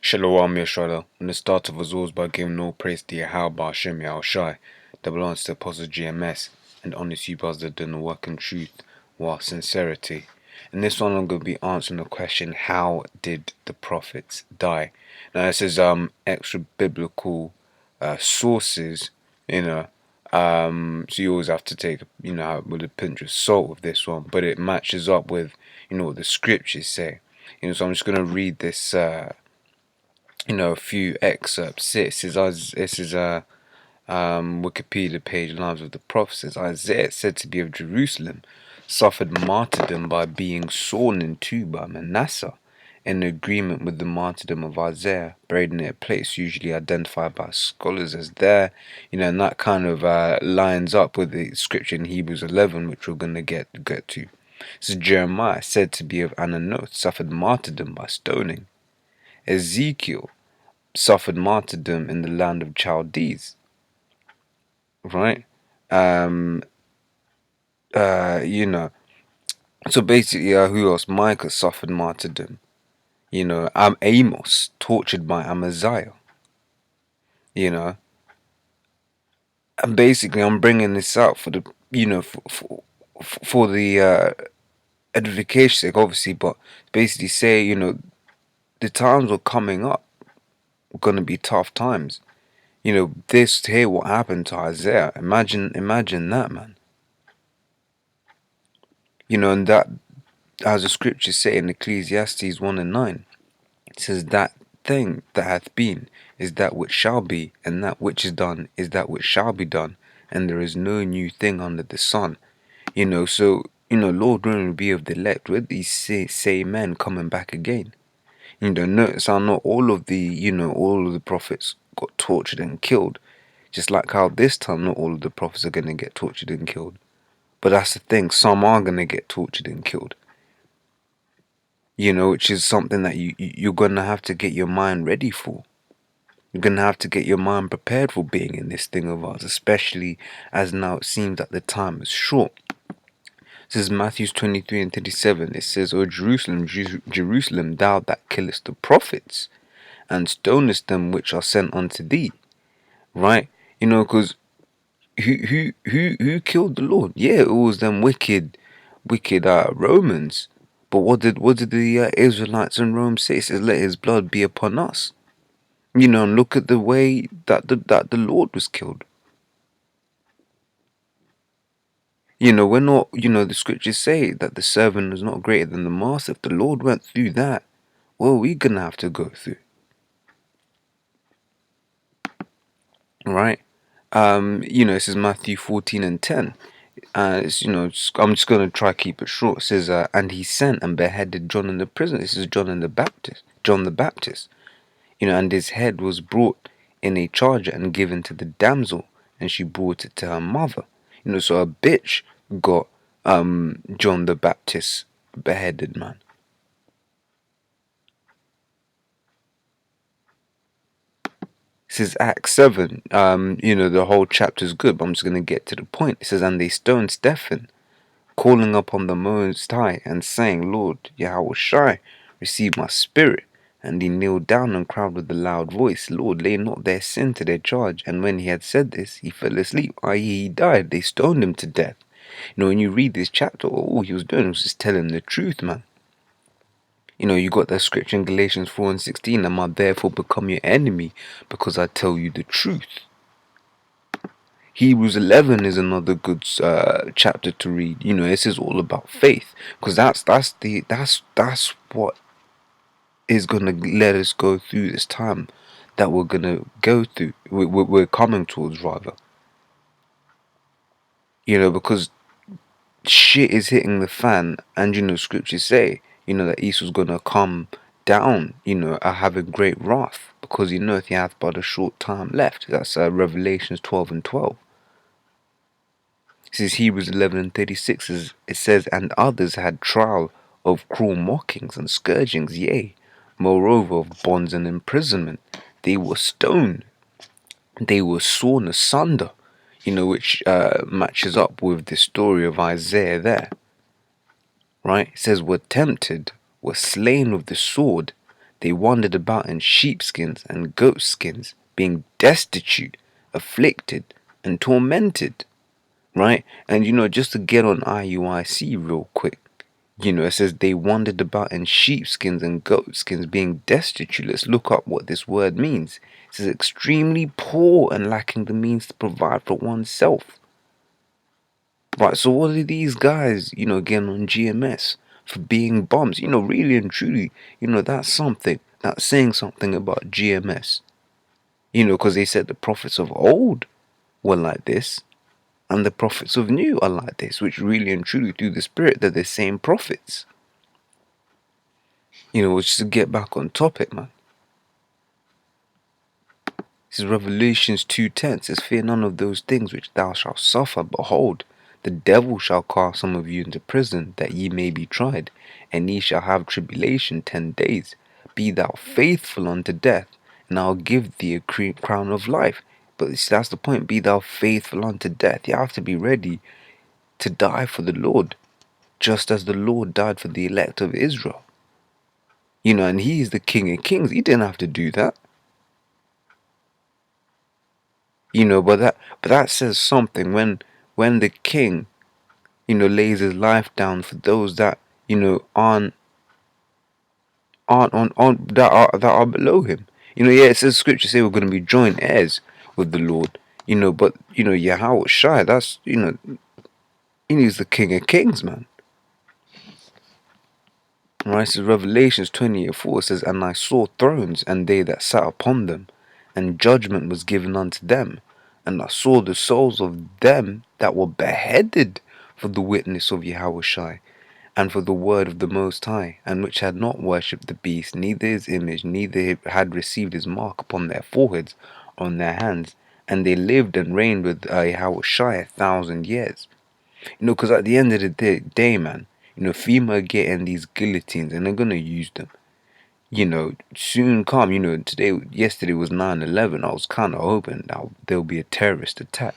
Shalom Yeshua, when the start of us all by giving all praise to Yahweh Hashem Yahushai, that belongs to the Apostle GMS, and honest you brothers that do the work in truth, while sincerity. In this one I'm going to be answering the question, how did the prophets die? Now this is extra biblical sources, so you always have to take, with a pinch of salt with this one, but it matches up with, what the scriptures say. So I'm just going to read this a few excerpts. This is Wikipedia page, Lives of the Prophets. Isaiah, said to be of Jerusalem, suffered martyrdom by being sawn in two by Manasseh, in agreement with the martyrdom of Isaiah, buried in a place usually identified by scholars as there. And that kind of lines up with the scripture in Hebrews 11, which we're going to get to. This is Jeremiah, said to be of Ananoth, suffered martyrdom by stoning. Ezekiel suffered martyrdom in the land of Chaldees, right? So basically, who else? Micah suffered martyrdom. Amos tortured by Amaziah. And basically, I'm bringing this out for the, for the edification sake, obviously, but basically say, the times were coming up, gonna be tough times. This here, what happened to Isaiah? Imagine that, man. And that, as the scriptures say in Ecclesiastes 1:9, it says that thing that hath been is that which shall be, and that which is done is that which shall be done, and there is no new thing under the sun. So Lord willing be of the elect, with these say men coming back again. Notice how not all of the prophets got tortured and killed. Just like how this time not all of the prophets are gonna get tortured and killed. But that's the thing, some are gonna get tortured and killed. Which is something that you're gonna have to get your mind ready for. You're gonna have to get your mind prepared for being in this thing of ours, especially as now it seems that the time is short. This is Matthew 23:37. It says, O Jerusalem, Jerusalem, thou that killest the prophets, and stonest them which are sent unto thee. Right? Because who killed the Lord? Yeah, it was them wicked Romans. But what did the Israelites in Rome say? It says, let his blood be upon us. And look at the way that the Lord was killed. We're not, the scriptures say that the servant is not greater than the master. If the Lord went through that, well, we're gonna have to go through. Right? This is Matthew 14:10. I'm just gonna try to keep it short. It says, and he sent and beheaded John in the prison. This is John the Baptist. And his head was brought in a charger and given to the damsel, and she brought it to her mother. So a bitch got John the Baptist beheaded, man. This is Acts 7. The whole chapter's good, but I'm just gonna get to the point. It says, and they stoned Stephen, calling upon the Most High, and saying, Lord, Yahushai, receive my spirit. And he kneeled down and cried with a loud voice, Lord, lay not their sin to their charge. And when he had said this, he fell asleep, i.e. he died. They stoned him to death. When you read this chapter, all he was doing was just telling the truth, man. You got that scripture in Galatians 4:16, am I therefore become your enemy because I tell you the truth? Hebrews 11 is another good chapter to read. This is all about faith, because that's what is gonna let us go through this time that we're gonna go through. We're coming towards, rather. Because shit is hitting the fan, and scriptures say that Esau's gonna come down, having great wrath, because he hath but a short time left. That's Revelations 12:12. This is Hebrews 11:36. It says, and others had trial of cruel mockings and scourgings, yea, moreover of bonds and imprisonment. They were stoned, they were sawn asunder, which matches up with the story of Isaiah there. Right? It says, were tempted, were slain with the sword, They wandered about in sheepskins and goatskins, being destitute, afflicted, and tormented. Right? And just to get on IUIC real quick, it says they wandered about in sheepskins and goatskins, being destitute. Let's look up what this word means. It says extremely poor and lacking the means to provide for oneself. Right, so what are these guys, getting on GMS for being bums? Really and truly, that's something. That's saying something about GMS. Because they said the prophets of old were like this, and the prophets of new are like this, which really and truly through the Spirit, they're the same prophets. Just to get back on topic, man. This is Revelations 2:10. Says, fear none of those things which thou shalt suffer. Behold, the devil shall cast some of you into prison, that ye may be tried, and ye shall have tribulation 10 days. Be thou faithful unto death, and I'll give thee a crown of life. But that's the point. Be thou faithful unto death. You have to be ready to die for the Lord, just as the Lord died for the elect of Israel. And he is the King of Kings. He didn't have to do that. But that says something when the king, lays his life down for those that, aren't on that are below him. It says scripture say we're gonna be joint heirs with the Lord. But Yahweh Shai, that's he's the King of Kings, man. Right, so Revelations 28:4 says, and I saw thrones, and they that sat upon them, and judgment was given unto them. And I saw the souls of them that were beheaded for the witness of Yahweh Shai, and for the word of the Most High, and which had not worshipped the beast, neither his image, neither had received his mark upon their foreheads, on their hands. And they lived and reigned with Yahweh Shai 1,000 years. Because at the end of the day, man, FEMA are getting these guillotines and they're going to use them. Soon come, yesterday was 9/11. I was kind of hoping that there'll be a terrorist attack.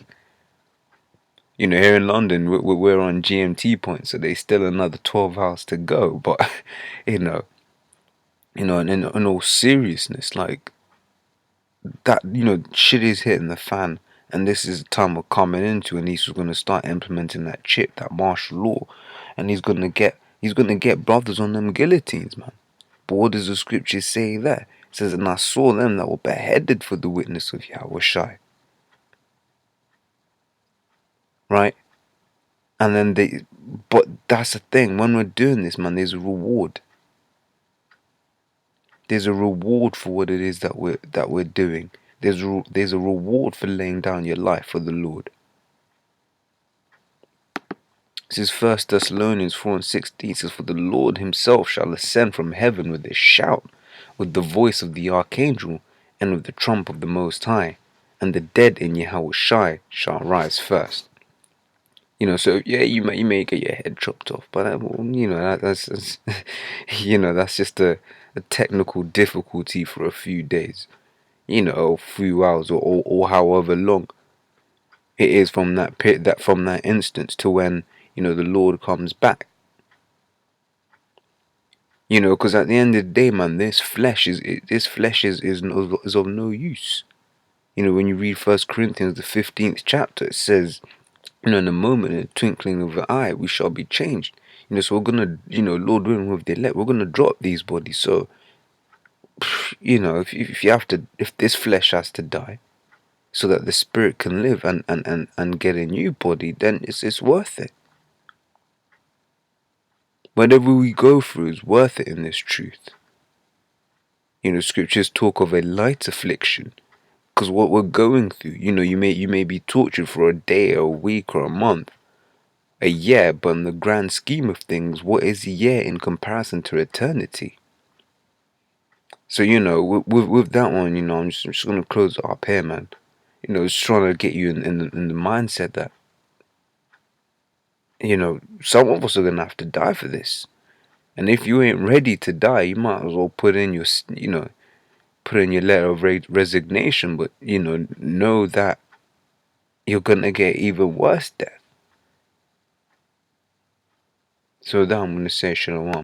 Here in London, we're on GMT point, so there's still another 12 hours to go. But, and in all seriousness, like, that, shit is hitting the fan. And this is the time we're coming into, and he's going to start implementing that chip, that martial law, and he's going to get brothers on them guillotines, man. But what does the scripture say there? It says, and I saw them that were beheaded for the witness of Yahweh Shai. Right? And then but that's the thing. When we're doing this, man, there's a reward. There's a reward for what it is that we're doing. There's a reward for laying down your life for the Lord. This is 1 Thessalonians 4:16. It says, for the Lord himself shall ascend from heaven with a shout, with the voice of the archangel, and with the trump of the Most High, and the dead in Yahweh Shai shall rise first. So yeah, you may get your head chopped off, but that's that's just a technical difficulty for a few days, a few hours or however long it is from that instance to when the Lord comes back. Because at the end of the day, man, this flesh is of no use. When you read 1 Corinthians the 15th chapter, it says, in a moment, in a twinkling of an eye, we shall be changed. So we're gonna, Lord willing, with the elect, we're gonna drop these bodies. So, if this flesh has to die, so that the spirit can live and get a new body, then it's worth it. Whatever we go through is worth it in this truth. Scriptures talk of a light affliction, because what we're going through, you may be tortured for a day, or a week, or a month, a year, but in the grand scheme of things, what is a year in comparison to eternity? So with that one, I'm just gonna close it up here, man. Just trying to get you in the mindset that some of us are gonna have to die for this. And if you ain't ready to die, you might as well put in your letter of resignation. But know that you're gonna get even worse death. So that I'm gonna say shalom.